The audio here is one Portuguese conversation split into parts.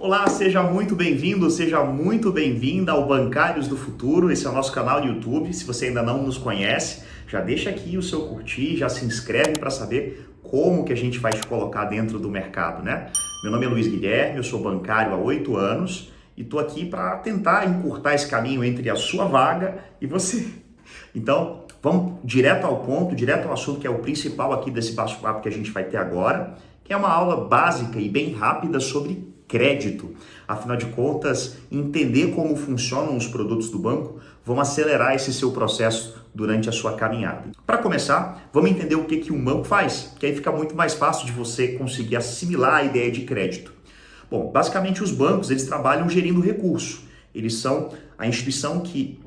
Olá, seja muito bem-vindo, seja muito bem-vinda ao Bancários do Futuro. Esse é o nosso canal no YouTube. Se você ainda não nos conhece, já deixa aqui o seu curtir, já se inscreve para saber como que a gente vai te colocar dentro do mercado, né? Meu nome é Luiz Guilherme, eu sou bancário há 8 anos e estou aqui para tentar encurtar esse caminho entre a sua vaga e você. Então, vamos direto ao ponto, direto ao assunto que é o principal aqui desse bate-papo que a gente vai ter agora, que é uma aula básica e bem rápida sobre crédito. Afinal de contas, entender como funcionam os produtos do banco vão acelerar esse seu processo durante a sua caminhada. Para começar, vamos entender o que um banco faz, que aí fica muito mais fácil de você conseguir assimilar a ideia de crédito. Bom, basicamente os bancos, eles trabalham gerindo recurso. Eles são a instituição que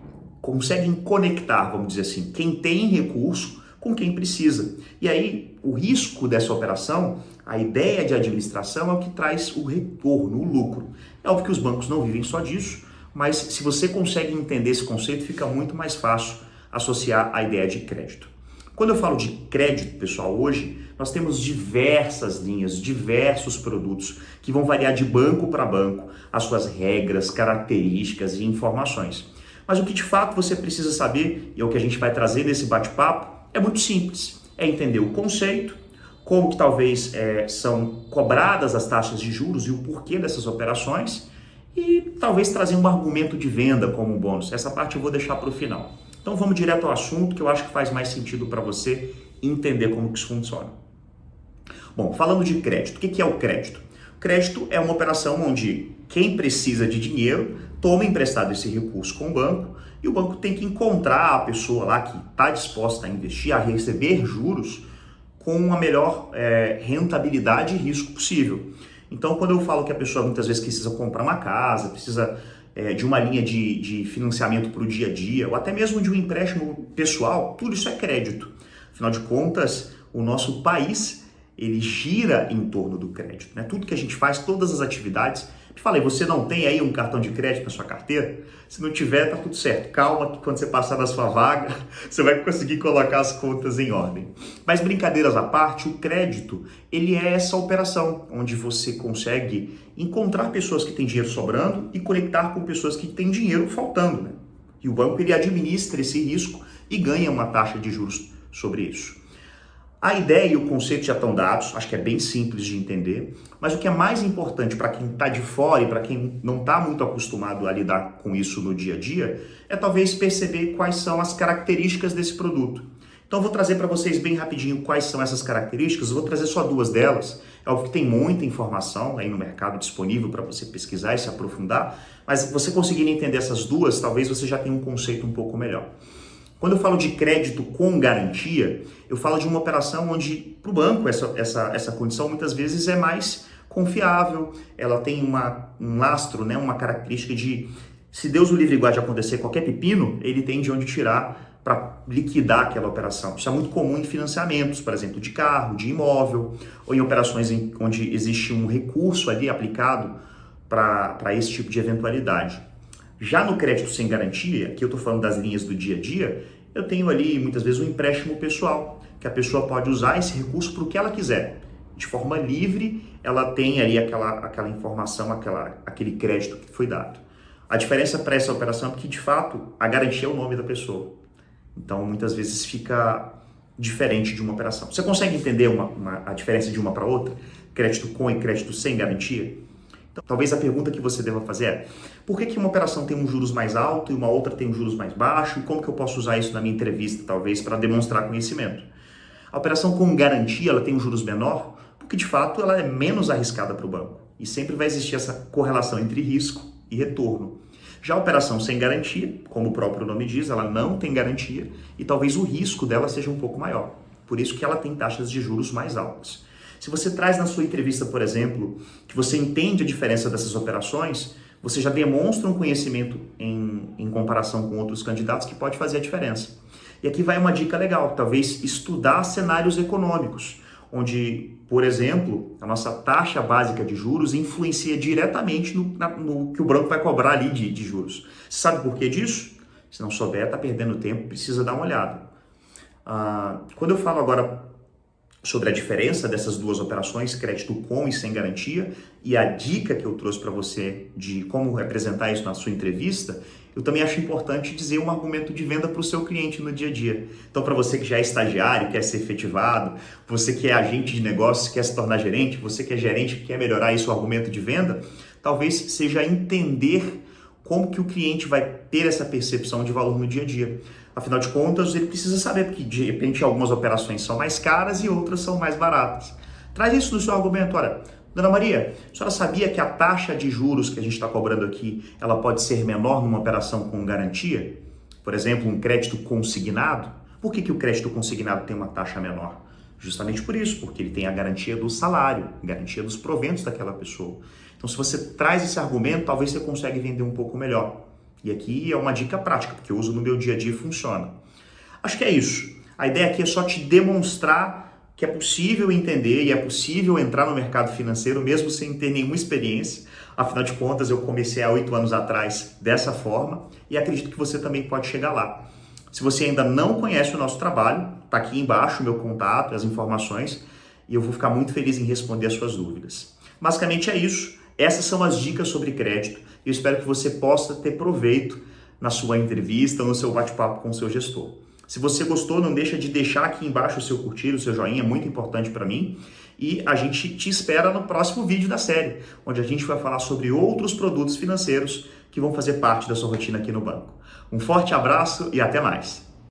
conseguem conectar, vamos dizer assim, quem tem recurso com quem precisa. E aí, o risco dessa operação, a ideia de administração é o que traz o retorno, o lucro. É óbvio que os bancos não vivem só disso, mas se você consegue entender esse conceito, fica muito mais fácil associar a ideia de crédito. Quando eu falo de crédito, pessoal, hoje nós temos diversas linhas, diversos produtos que vão variar de banco para banco, as suas regras, características e informações. Mas o que de fato você precisa saber, e é o que a gente vai trazer nesse bate-papo, é muito simples. É entender o conceito, como que talvez são cobradas as taxas de juros e o porquê dessas operações, e talvez trazer um argumento de venda como um bônus. Essa parte eu vou deixar para o final. Então vamos direto ao assunto, que eu acho que faz mais sentido para você entender como que isso funciona. Bom, falando de crédito, o que é o crédito? O crédito é uma operação onde quem precisa de dinheiro toma emprestado esse recurso com o banco e o banco tem que encontrar a pessoa lá que está disposta a investir, a receber juros com a melhor rentabilidade e risco possível. Então, quando eu falo que a pessoa muitas vezes precisa comprar uma casa, precisa de uma linha de financiamento para o dia a dia, ou até mesmo de um empréstimo pessoal, tudo isso é crédito. Afinal de contas, o nosso país, ele gira em torno do crédito, né? Tudo que a gente faz, todas as atividades. Me falei, você não tem aí um cartão de crédito na sua carteira? Se não tiver, tá tudo certo. Calma que quando você passar na sua vaga, você vai conseguir colocar as contas em ordem. Mas brincadeiras à parte, o crédito, ele é essa operação onde você consegue encontrar pessoas que têm dinheiro sobrando e conectar com pessoas que têm dinheiro faltando, né? E o banco, ele administra esse risco e ganha uma taxa de juros sobre isso. A ideia e o conceito já estão dados, acho que é bem simples de entender, mas o que é mais importante para quem está de fora e para quem não está muito acostumado a lidar com isso no dia a dia, é talvez perceber quais são as características desse produto. Então eu vou trazer para vocês bem rapidinho quais são essas características, eu vou trazer só duas delas, é óbvio que tem muita informação aí no mercado disponível para você pesquisar e se aprofundar, mas você conseguindo entender essas duas, talvez você já tenha um conceito um pouco melhor. Quando eu falo de crédito com garantia, eu falo de uma operação onde, para o banco, essa condição muitas vezes é mais confiável, ela tem um lastro, né, uma característica de, se Deus o livre e guarde acontecer qualquer pepino, ele tem de onde tirar para liquidar aquela operação. Isso é muito comum em financiamentos, por exemplo, de carro, de imóvel, ou em operações onde existe um recurso ali aplicado para esse tipo de eventualidade. Já no crédito sem garantia, aqui eu estou falando das linhas do dia a dia, eu tenho ali muitas vezes um empréstimo pessoal, que a pessoa pode usar esse recurso para o que ela quiser. De forma livre, ela tem ali aquela informação, aquele crédito que foi dado. A diferença para essa operação é que, de fato, a garantia é o nome da pessoa. Então, muitas vezes fica diferente de uma operação. Você consegue entender a diferença de uma para outra? Crédito com e crédito sem garantia? Então, talvez a pergunta que você deva fazer é: por que uma operação tem um juros mais alto e uma outra tem um juros mais baixo? E como que eu posso usar isso na minha entrevista, talvez, para demonstrar conhecimento? A operação com garantia, ela tem um juros menor, porque de fato ela é menos arriscada para o banco. E sempre vai existir essa correlação entre risco e retorno. Já a operação sem garantia, como o próprio nome diz, ela não tem garantia e talvez o risco dela seja um pouco maior. Por isso que ela tem taxas de juros mais altas. Se você traz na sua entrevista, por exemplo, que você entende a diferença dessas operações, você já demonstra um conhecimento em comparação com outros candidatos que pode fazer a diferença. E aqui vai uma dica legal, talvez estudar cenários econômicos, onde, por exemplo, a nossa taxa básica de juros influencia diretamente no que o banco vai cobrar ali de juros. Você sabe por que disso? Se não souber, está perdendo tempo, precisa dar uma olhada. Quando eu falo agora sobre a diferença dessas duas operações, crédito com e sem garantia, e a dica que eu trouxe para você de como representar isso na sua entrevista, eu também acho importante dizer um argumento de venda para o seu cliente no dia a dia. Então, para você que já é estagiário, quer ser efetivado, você que é agente de negócios, quer se tornar gerente, você que é gerente, quer melhorar isso, o argumento de venda, talvez seja entender como que o cliente vai ter essa percepção de valor no dia a dia. Afinal de contas, ele precisa saber, porque de repente algumas operações são mais caras e outras são mais baratas. Traz isso no seu argumento. Olha, Dona Maria, a senhora sabia que a taxa de juros que a gente está cobrando aqui, ela pode ser menor numa operação com garantia? Por exemplo, um crédito consignado? Por que o crédito consignado tem uma taxa menor? Justamente por isso, porque ele tem a garantia do salário, garantia dos proventos daquela pessoa. Então, se você traz esse argumento, talvez você consiga vender um pouco melhor. E aqui é uma dica prática, porque eu uso no meu dia a dia e funciona. Acho que é isso. A ideia aqui é só te demonstrar que é possível entender e é possível entrar no mercado financeiro mesmo sem ter nenhuma experiência. Afinal de contas, eu comecei há 8 anos atrás dessa forma e acredito que você também pode chegar lá. Se você ainda não conhece o nosso trabalho, está aqui embaixo o meu contato, as informações, e eu vou ficar muito feliz em responder as suas dúvidas. Basicamente é isso. Essas são as dicas sobre crédito e eu espero que você possa ter proveito na sua entrevista ou no seu bate-papo com o seu gestor. Se você gostou, não deixa de deixar aqui embaixo o seu curtir, o seu joinha, é muito importante para mim. E a gente te espera no próximo vídeo da série, onde a gente vai falar sobre outros produtos financeiros que vão fazer parte da sua rotina aqui no banco. Um forte abraço e até mais!